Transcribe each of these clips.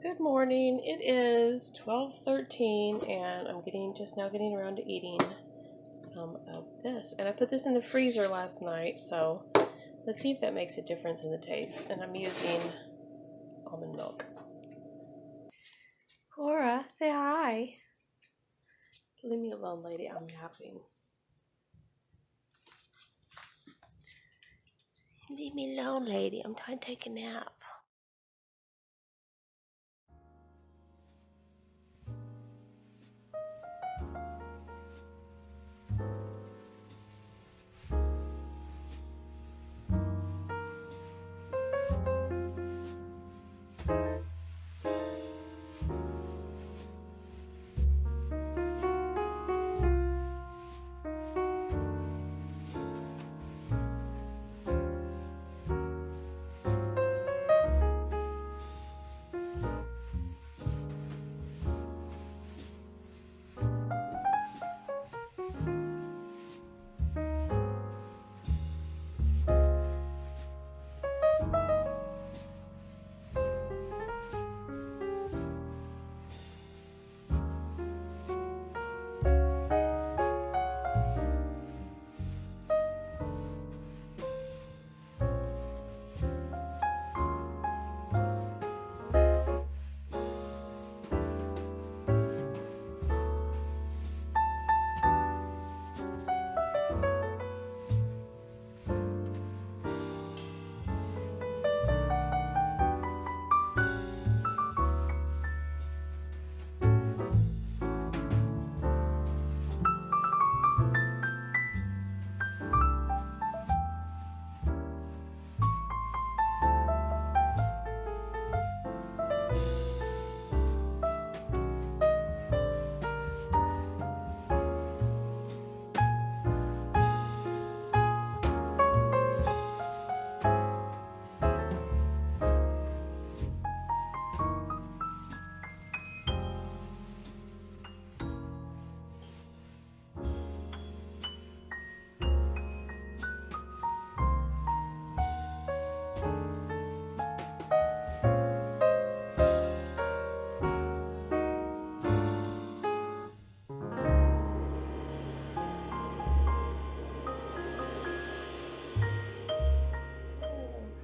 Good morning. It is 12:13 and I'm just now getting around to eating some of this. And I put this in the freezer last night, so let's see if that makes a difference in the taste. And I'm using almond milk. Cora, say hi. Leave me alone, lady. I'm napping. Leave me alone, lady. I'm trying to take a nap.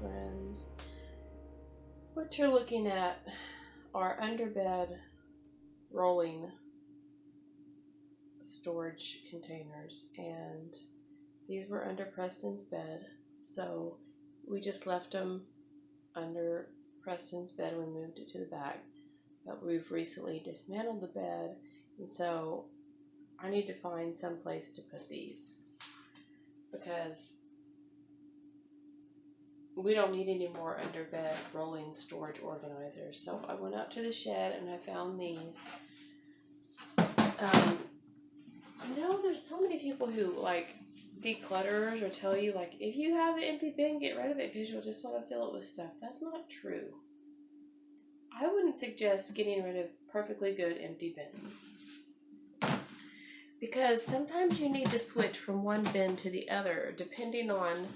Friends, what you're looking at are underbed rolling storage containers, and these were under Preston's bed, so we just left them under Preston's bed when we moved it to the back. But we've recently dismantled the bed, and so I need to find some place to put these because we don't need any more underbed rolling storage organizers. So I went out to the shed and I found these. There's so many people who like declutterers or tell you like, if you have an empty bin, get rid of it because you'll just want to fill it with stuff. That's not true. I wouldn't suggest getting rid of perfectly good empty bins, because sometimes you need to switch from one bin to the other depending on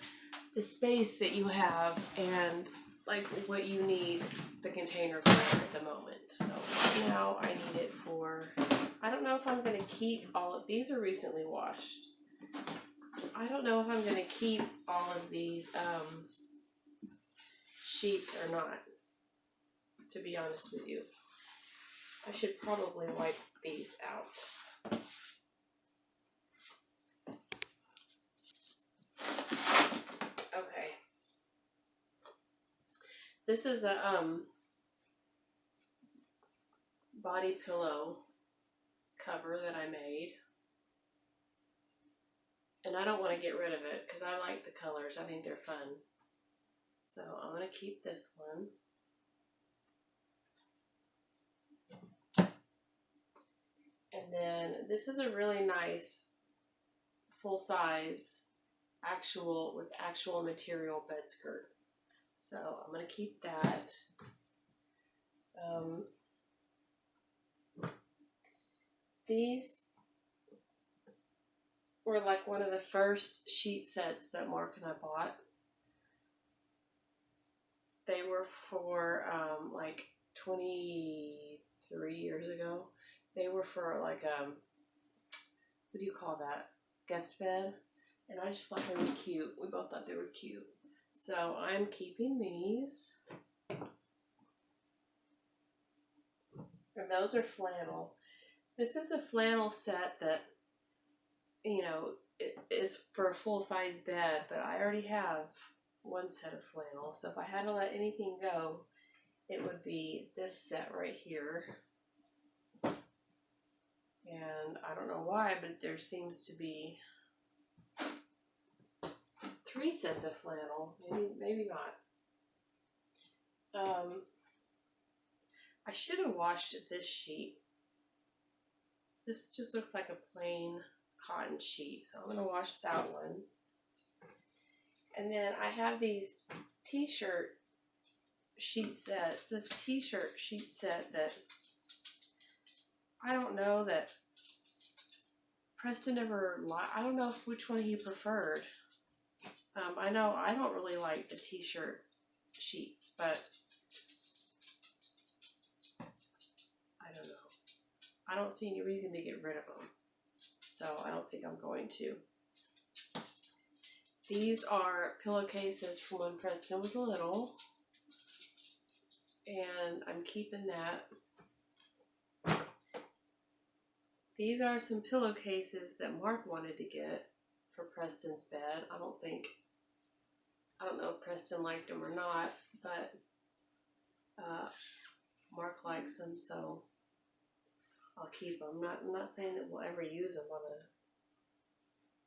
the space that you have and like what you need the container for at the moment. So right now I need it for, I don't know if I'm going to keep all of these are recently washed. I don't know if I'm going to keep all of these sheets or not, to be honest with you. I should probably wipe these out. Okay. This is a body pillow cover that I made. And I don't want to get rid of it because I like the colors. I think they're fun. So I'm going to keep this one. And then this is a really nice full-size actual material bed skirt. So I'm going to keep that. These were like one of the first sheet sets that Mark and I bought. They were for like 23 years ago. They were for like, what do you call that? Guest bed. And I just thought they were cute. We both thought they were cute. So I'm keeping these. And those are flannel. This is a flannel set that, you know, it is for a full-size bed, but I already have one set of flannel. So if I had to let anything go, it would be this set right here. And I don't know why, but there seems to be 3 sets of flannel. Maybe not. I should have washed this sheet. This just looks like a plain cotton sheet, so I'm going to wash that one. And then I have these t-shirt sheet set, this t-shirt sheet set that I don't know that Preston ever liked. I don't know which one he preferred. I know I don't really like the t-shirt sheets, but I don't know. I don't see any reason to get rid of them, so I don't think I'm going to. These are pillowcases from when Preston was little, and I'm keeping that. These are some pillowcases that Mark wanted to get for Preston's bed. I don't know if Preston liked them or not, but Mark likes them, so I'll keep them. I'm not saying that we'll ever use them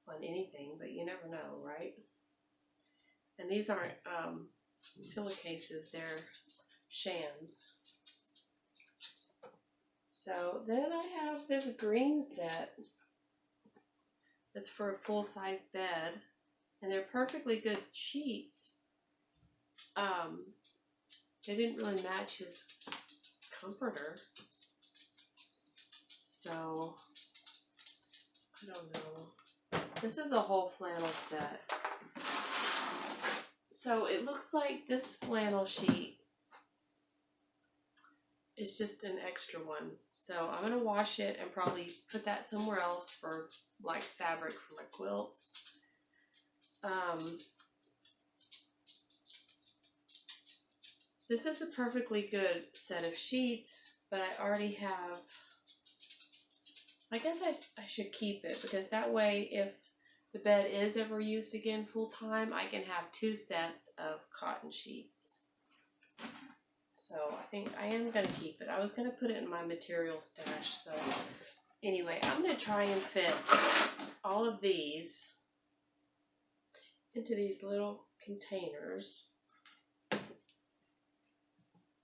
on anything, but you never know, right? And these aren't pillowcases, they're shams. So then I have this green set that's for a full-size bed, and they're perfectly good sheets. They didn't really match his comforter, so I don't know. This is a whole flannel set. So it looks like this flannel sheet is just an extra one. So I'm going to wash it and probably put that somewhere else for like fabric for my quilts. This is a perfectly good set of sheets, but I already have, I guess I should keep it, because that way if the bed is ever used again full time, I can have 2 sets of cotton sheets. So I think I am going to keep it. I was going to put it in my material stash. So anyway, I'm going to try and fit all of these into these little containers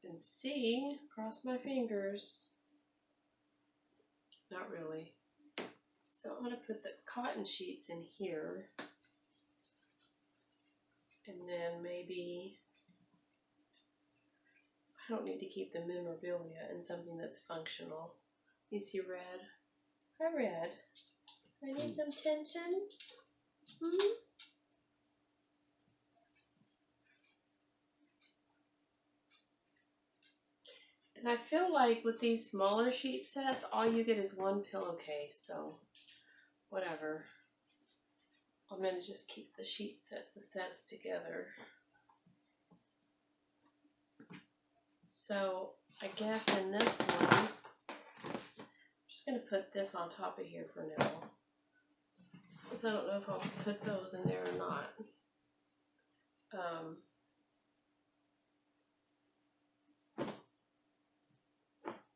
and see, cross my fingers. Not really. So I'm going to put the cotton sheets in here, and then maybe, I don't need to keep the memorabilia in something that's functional. You see red? Hi, red. I need some attention. And I feel like with these smaller sheet sets, all you get is 1 pillowcase, so whatever. I'm going to just keep the sets together. So I guess in this one, I'm just going to put this on top of here for now, because I don't know if I'll put those in there or not.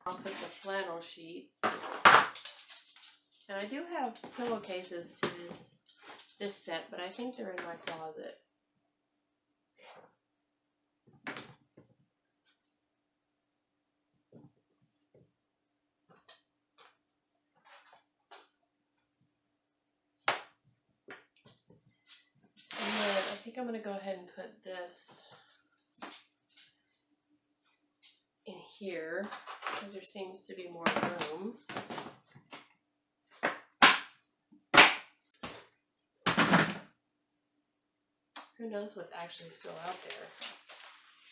I'll put the flannel sheets, and I do have pillowcases to this set, but I think they're in my closet. And then I think I'm going to go ahead and put this in here, because there seems to be more room. Who knows what's actually still out there.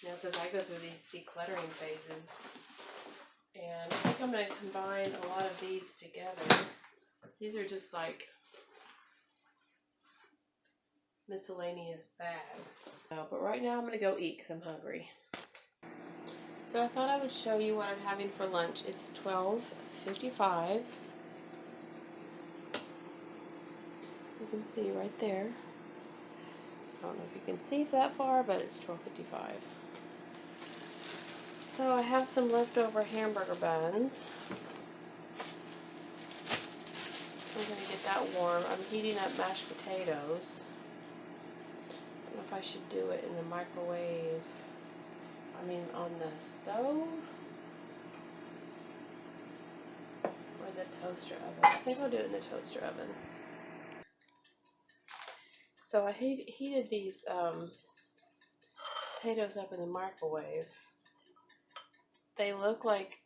You know, because I go through these decluttering phases. And I think I'm going to combine a lot of these together. These are just like miscellaneous bags. But right now I'm going to go eat because I'm hungry. So I thought I would show you what I'm having for lunch. It's 12:55. You can see right there. I don't know if you can see that far, but it's 12:55. So I have some leftover hamburger buns. I'm going to get that warm. I'm heating up mashed potatoes. I don't know if I should do it in the microwave. I mean, on the stove or the toaster oven. I think I'll do it in the toaster oven. So I heated these potatoes up in the microwave. They look like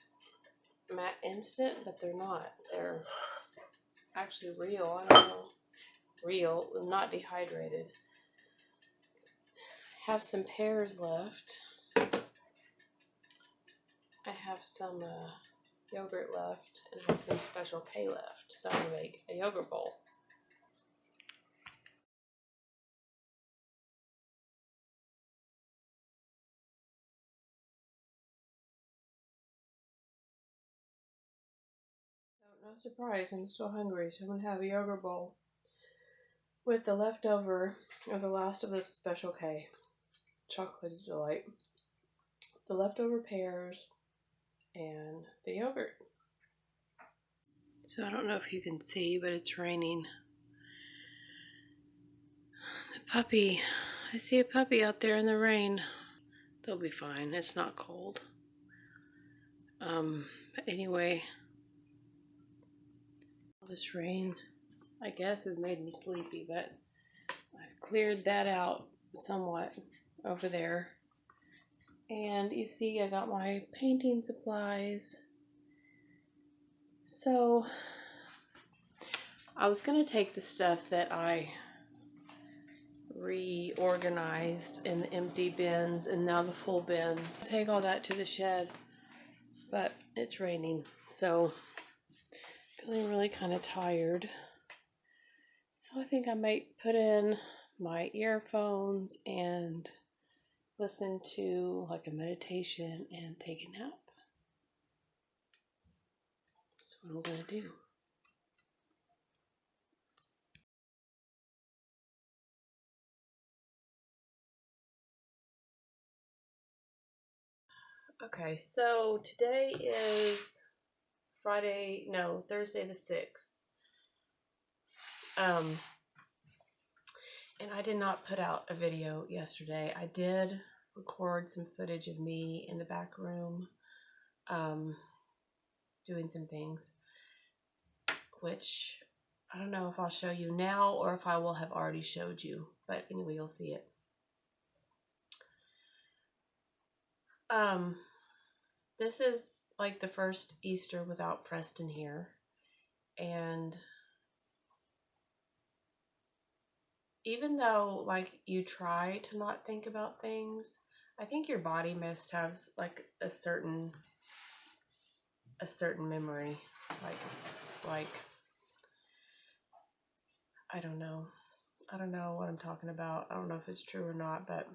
instant, but they're not. They're actually real. I don't know. Real, not dehydrated. I have some pears left. I have some yogurt left, and I have some Special K left. So I'm going to make a yogurt bowl. So no surprise, I'm still hungry, so I'm going to have a yogurt bowl with the leftover, or the last of the Special K chocolate delight, the leftover pears, and the yogurt. So I don't know if you can see, but it's raining. The puppy, I see a puppy out there in the rain. They'll be fine, it's not cold. But anyway, all this rain, I guess, has made me sleepy, but I've cleared that out somewhat over there. And you see I got my painting supplies. So I was going to take the stuff that I reorganized in the empty bins and now the full bins. Take all that to the shed, but it's raining, so feeling really kind of tired. So I think I might put in my earphones and listen to like a meditation and take a nap. That's what I'm going to do. Okay, so today is Thursday the 6th. And I did not put out a video yesterday. I did record some footage of me in the back room, doing some things, which I don't know if I'll show you now or if I will have already showed you, but anyway, you'll see it. This is like the first Easter without Preston here, and even though like you try to not think about things, I think your body must have like a certain memory, like I don't know what I'm talking about. I don't know if it's true or not, but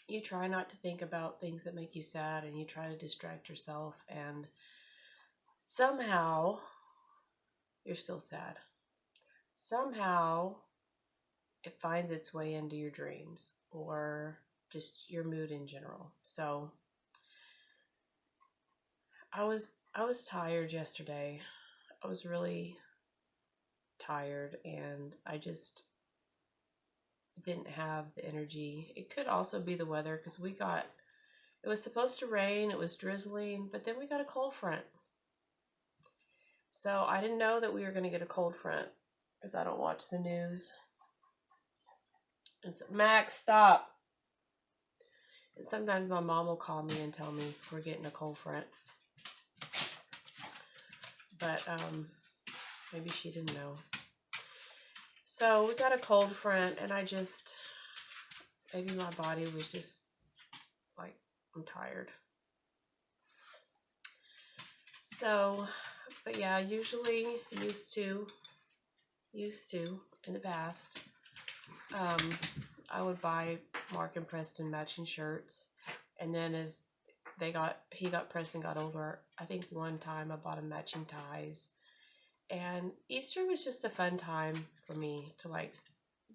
you try not to think about things that make you sad, and you try to distract yourself, and somehow you're still sad. Somehow it finds its way into your dreams or just your mood in general. So I was tired yesterday. I was really tired, and I just didn't have the energy. It could also be the weather, because it was supposed to rain, it was drizzling, but then we got a cold front. So I didn't know that we were going to get a cold front, because I don't watch the news. And so, Max, stop. And sometimes my mom will call me and tell me we're getting a cold front. But maybe she didn't know. So we got a cold front, and maybe my body was just I'm tired. So, but yeah, usually used to in the past, I would buy Mark and Preston matching shirts, and then as Preston got older, I think one time I bought him matching ties, and Easter was just a fun time for me to like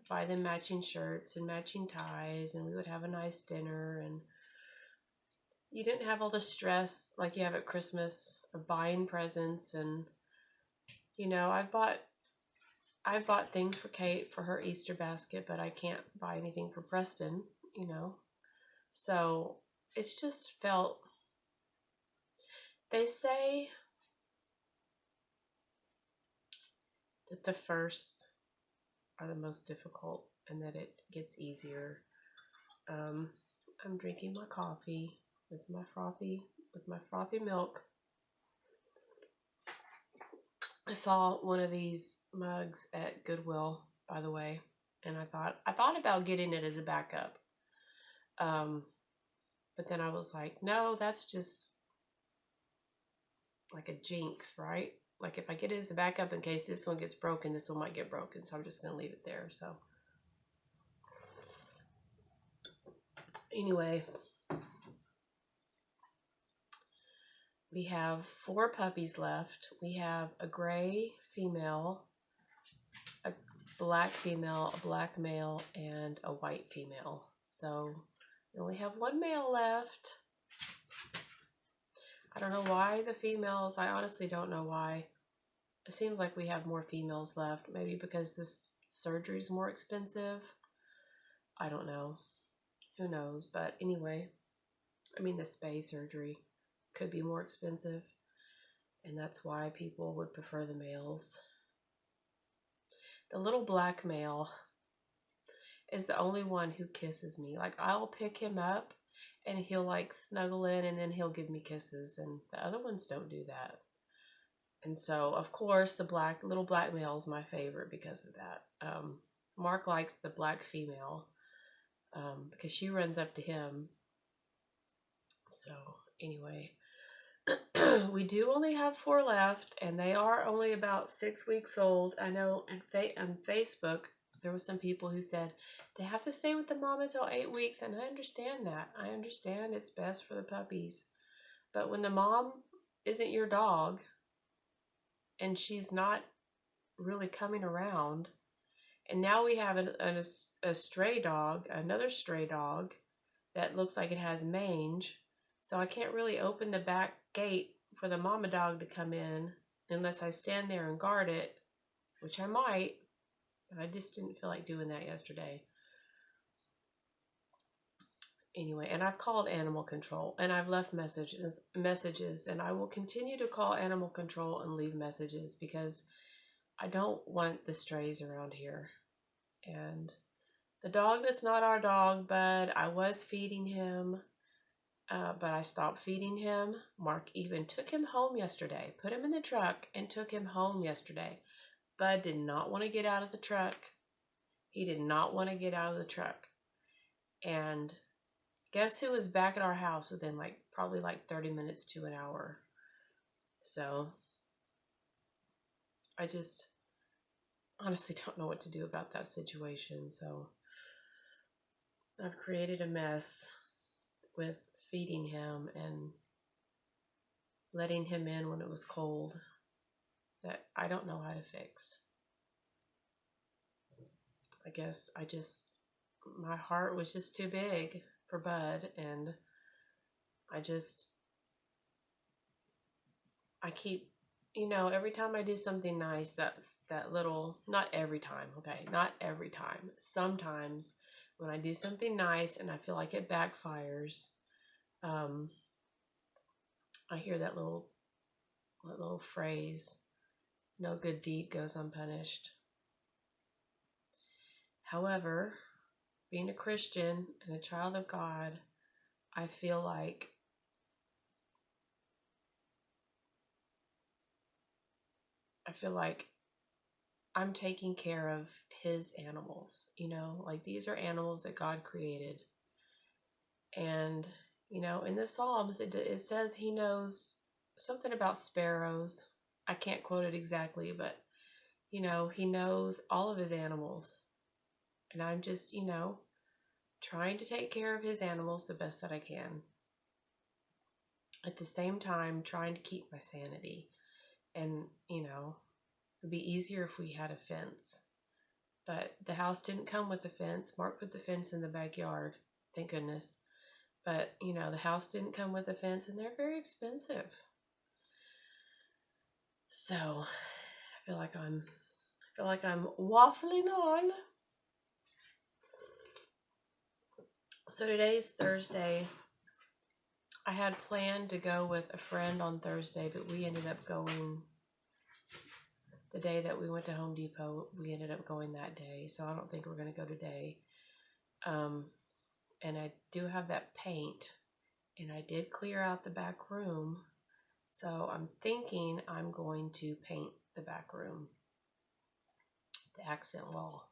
buy them matching shirts and matching ties, and we would have a nice dinner, and you didn't have all the stress like you have at Christmas of buying presents. And I've bought things for Kate for her Easter basket, but I can't buy anything for Preston, So it's just felt, they say that the firsts are the most difficult and that it gets easier. I'm drinking my coffee with my frothy milk. I saw one of these mugs at Goodwill, by the way, and I thought about getting it as a backup. But then I was like, no, that's just like a jinx, right? Like if I get it as a backup in case this one gets broken, this one might get broken, so I'm just gonna leave it there. So anyway, we have 4 puppies left. We have a gray female, a black female, a black male, and a white female. So we only have 1 male left. I don't know why the females, I honestly don't know why. It seems like we have more females left. Maybe because this surgery is more expensive. I don't know. Who knows? But anyway, I mean the spay surgery could be more expensive. And that's why people would prefer the males. The little black male is the only one who kisses me. Like I'll pick him up and he'll like snuggle in and then he'll give me kisses. And the other ones don't do that. And so, of course, the little black male is my favorite because of that. Mark likes the black female because she runs up to him. So, anyway, we do only have 4 left, and they are only about 6 weeks old. I know on Facebook, there were some people who said they have to stay with the mom until 8 weeks, and I understand that. I understand it's best for the puppies. But when the mom isn't your dog, and she's not really coming around. And now we have a stray dog, another stray dog that looks like it has mange. So I can't really open the back gate for the mama dog to come in unless I stand there and guard it, which I might, but I just didn't feel like doing that yesterday. Anyway, and I've called animal control and I've left messages, and I will continue to call animal control and leave messages because I don't want the strays around here. And the dog that's not our dog, Bud, I was feeding him, but I stopped feeding him. Mark even took him home yesterday, put him in the truck and took him home yesterday. Bud did not want to get out of the truck. He did not want to get out of the truck. And guess who was back at our house within probably 30 minutes to an hour. So I just honestly don't know what to do about that situation. So I've created a mess with feeding him and letting him in when it was cold that I don't know how to fix. I guess my heart was just too big for Bud, and I keep, every time I do something nice, not every time, okay, not every time. Sometimes when I do something nice and I feel like it backfires, I hear that little phrase, no good deed goes unpunished. However, being a Christian and a child of God, I feel like I'm taking care of his animals, these are animals that God created. And You know, in the Psalms, it says he knows something about sparrows. I can't quote it exactly, but, you know, he knows all of his animals. And I'm just, you know, trying to take care of his animals the best that I can. At the same time, trying to keep my sanity. And, you know, it'd be easier if we had a fence. But the house didn't come with a fence. Mark put the fence in the backyard, thank goodness. But, you know, the house didn't come with a fence, and they're very expensive. So, I feel like I'm waffling on. So today's Thursday. I had planned to go with a friend on Thursday, but we ended up going the day that we went to Home Depot. We ended up going that day, so I don't think we're going to go today. And I do have that paint, and I did clear out the back room, so I'm thinking I'm going to paint the back room, the accent wall.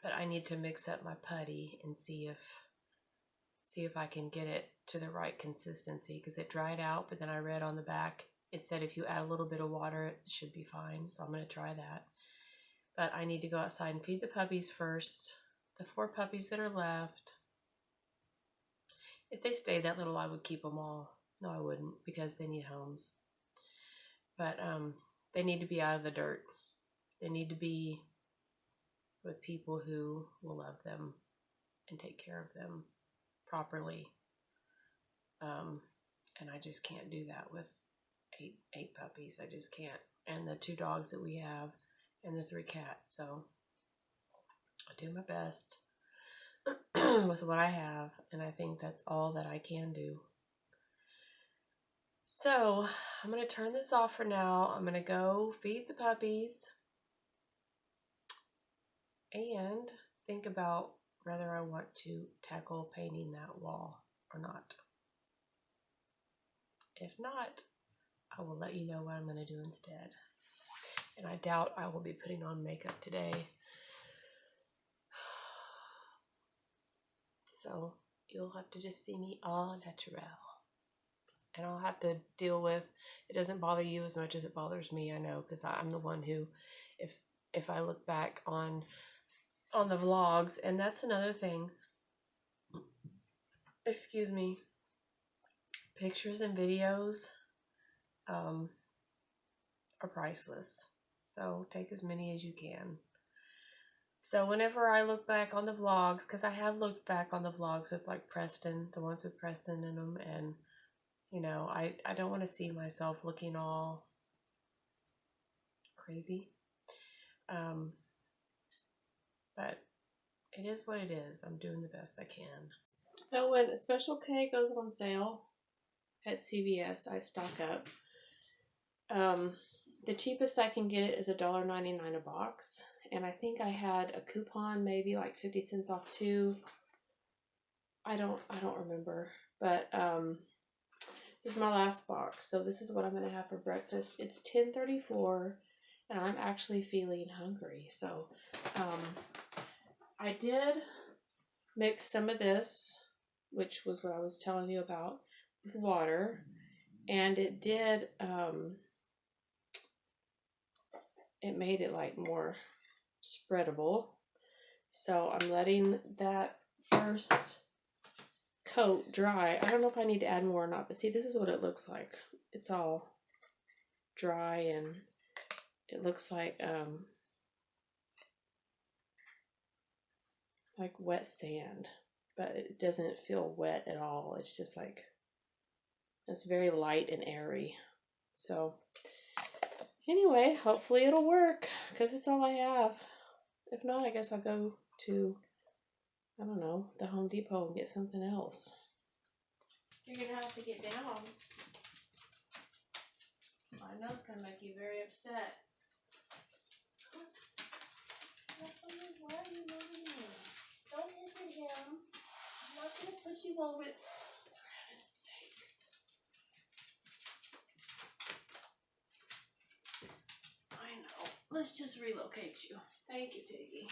But I need to mix up my putty and see if I can get it to the right consistency, because it dried out, but then I read on the back it said if you add a little bit of water it should be fine, so I'm going to try that. But I need to go outside and feed the puppies first, the 4 puppies that are left. If they stayed that little, I would keep them all. No, I wouldn't, because they need homes. But they need to be out of the dirt. They need to be with people who will love them and take care of them properly. And I just can't do that with eight puppies. I just can't. And the 2 dogs that we have and the 3 cats. So I do my best with what I have, and I think that's all that I can do. So I'm going to turn this off for now. I'm going to go feed the puppies and think about whether I want to tackle painting that wall or not. If not, I will let you know what I'm going to do instead. And I doubt I will be putting on makeup today. So you'll have to just see me all natural. And I'll have to deal with, it doesn't bother you as much as it bothers me, I know, because I'm the one who, if I look back on the vlogs, and that's another thing, excuse me, pictures and videos are priceless. So take as many as you can. So whenever I look back on the vlogs, because I have looked back on the vlogs with like Preston, the ones with Preston in them, and you know, I don't want to see myself looking all crazy. But it is what it is. I'm doing the best I can. So when Special K goes on sale at CVS, I stock up. The cheapest I can get it is $1.99 a box. And I think I had a coupon, maybe like 50 cents off too. I don't remember. But this is my last box. So this is what I'm gonna have for breakfast. It's 10:34 and I'm actually feeling hungry. So I did mix some of this, which was what I was telling you about, with water, and it did it made it like more spreadable. So I'm letting that first coat dry. I don't know if I need to add more or not, but see, this is what it looks like. It's all dry and it looks like wet sand, but it doesn't feel wet at all. It's just like, it's very light and airy. So anyway, hopefully it'll work, because it's all I have. If not, I guess I'll go to, I don't know, the Home Depot and get something else. You're gonna have to get down. I know it's gonna make you very upset. Why are you moving me? Don't hiss at him. I'm not gonna push you over it. For heaven's sakes. I know. Let's just relocate you. Thank you, Tiggy.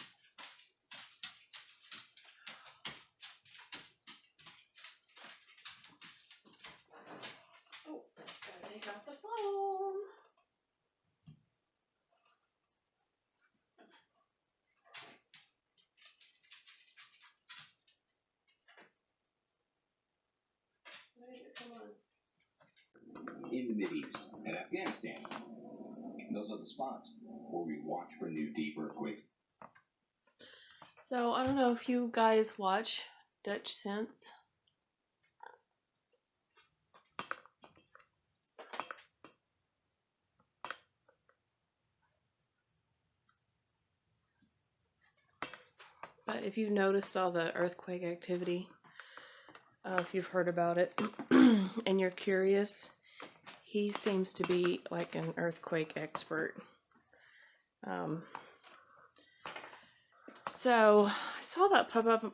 Mideast and Afghanistan. Those are the spots where we watch for new deep earthquakes. So I don't know if you guys watch Dutch Sense. But if you've noticed all the earthquake activity, if you've heard about it and you're curious, he seems to be like an earthquake expert. So I saw that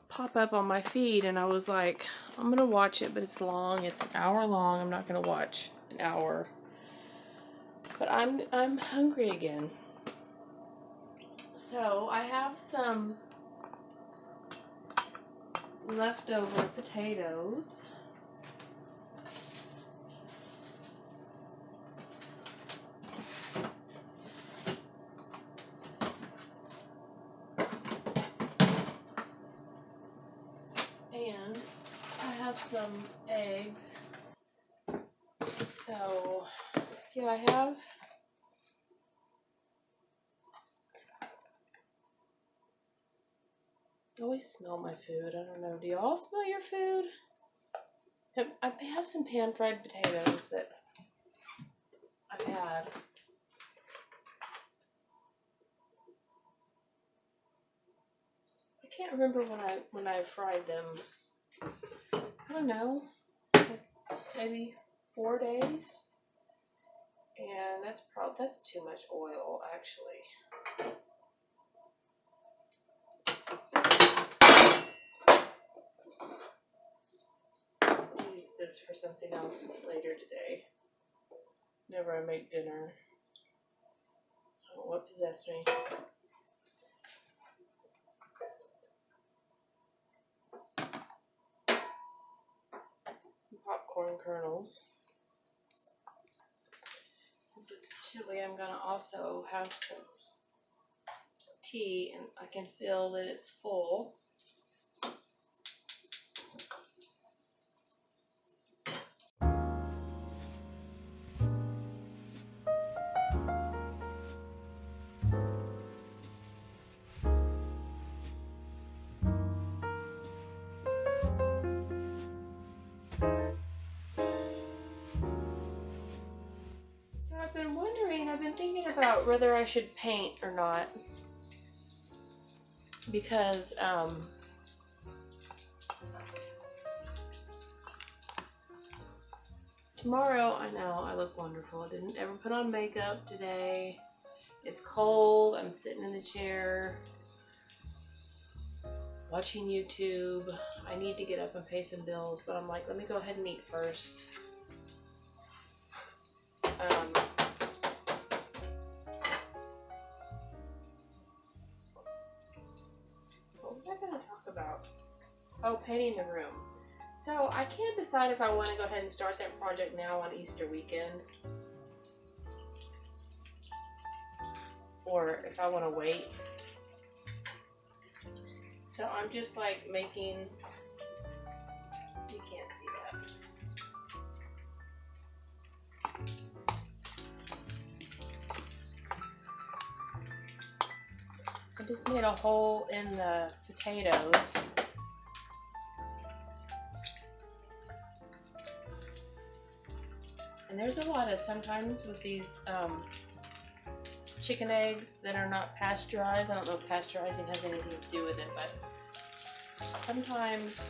pop up on my feed, and I was like, I'm gonna watch it, but it's long. It's an hour long. I'm not gonna watch an hour. But I'm hungry again. So I have some leftover potatoes. And I have some eggs. So here I have I always smell my food. I don't know. Do y'all smell your food? I have some pan-fried potatoes that I've had. I can't remember when I fried them. I don't know, maybe 4 days. And that's too much oil, actually. I'll use this for something else later today. Whenever I make dinner. I don't know what possessed me. Popcorn kernels. Since it's chilly, I'm gonna also have some tea, and I can feel that it's full. I've been thinking about whether I should paint or not, because tomorrow, I know I look wonderful. I didn't ever put on makeup today. It's cold. I'm sitting in the chair watching YouTube. I need to get up and pay some bills, but I'm like, let me go ahead and eat first. What was I going to talk about? Oh, painting the room. So I can't decide if I want to go ahead and start that project now on Easter weekend, or if I want to wait. So I'm just like making, you can't see that. I just made a hole in the potatoes. And there's a lot of, sometimes with these chicken eggs that are not pasteurized, I don't know if pasteurizing has anything to do with it, but sometimes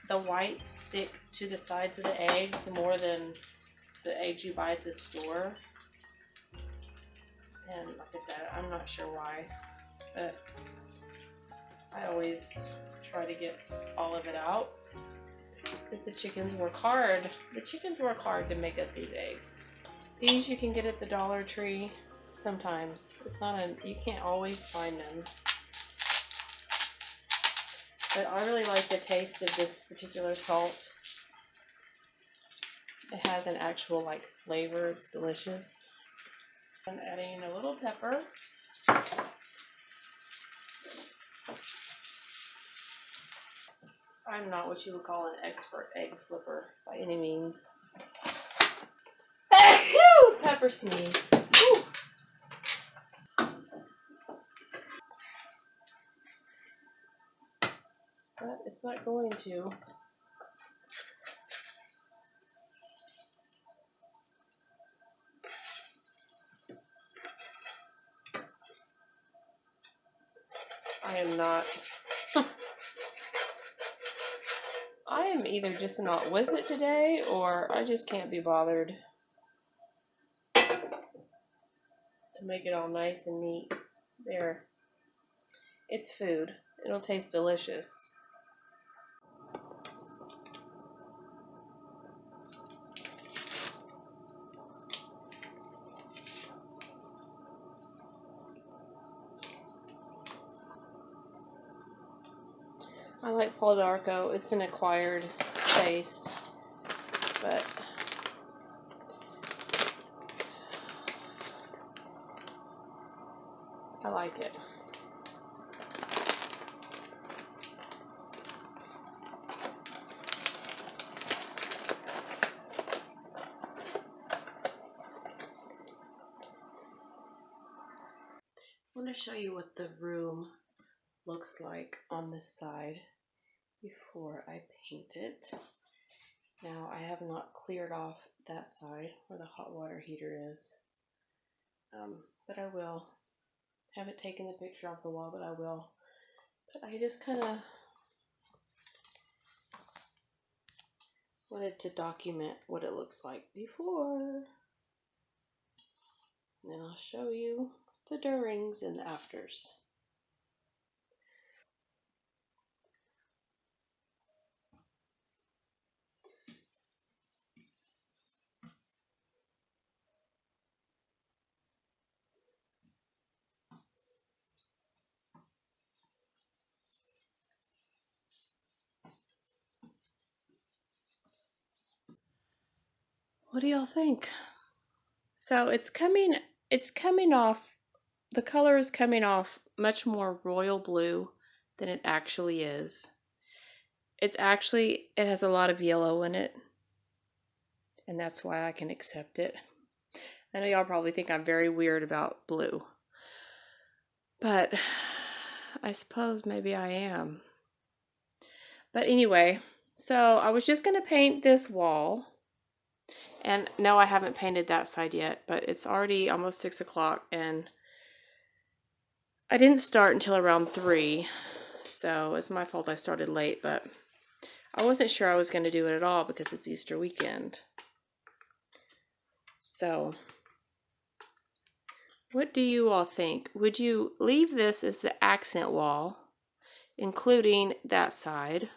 the whites stick to the sides of the eggs more than the eggs you buy at the store. And like I said, I'm not sure why, but I always try to get all of it out, because the chickens work hard. The chickens work hard to make us these eggs. These you can get at the Dollar Tree sometimes. It's not you can't always find them. But I really like the taste of this particular salt. It has an actual like flavor. It's delicious. I'm adding a little pepper. I'm not what you would call an expert egg flipper by any means. Pepper sneeze. Whew. But it's not going to. I am not. I am either just not with it today, or I just can't be bothered to make it all nice and neat. There. It's food. It'll taste delicious. I like Palo d'Arco. It's an acquired taste, but I like it. I want to show you what the room looks like on this side before I paint it. Now I have not cleared off that side where the hot water heater is, but I will. Haven't taken the picture off the wall, but I will. But I just kind of wanted to document what it looks like before. And then I'll show you the durings and the afters. What do y'all think? So it's coming off, the color is coming off much more royal blue than it actually is. It has a lot of yellow in it, and that's why I can accept it. I know y'all probably think I'm very weird about blue, but I suppose maybe I am. But anyway, so I was just going to paint this wall. And no, I haven't painted that side yet, but it's already almost 6 o'clock, and I didn't start until around 3, so it's my fault I started late, but I wasn't sure I was going to do it at all because it's Easter weekend. So, what do you all think? Would you leave this as the accent wall, including that side?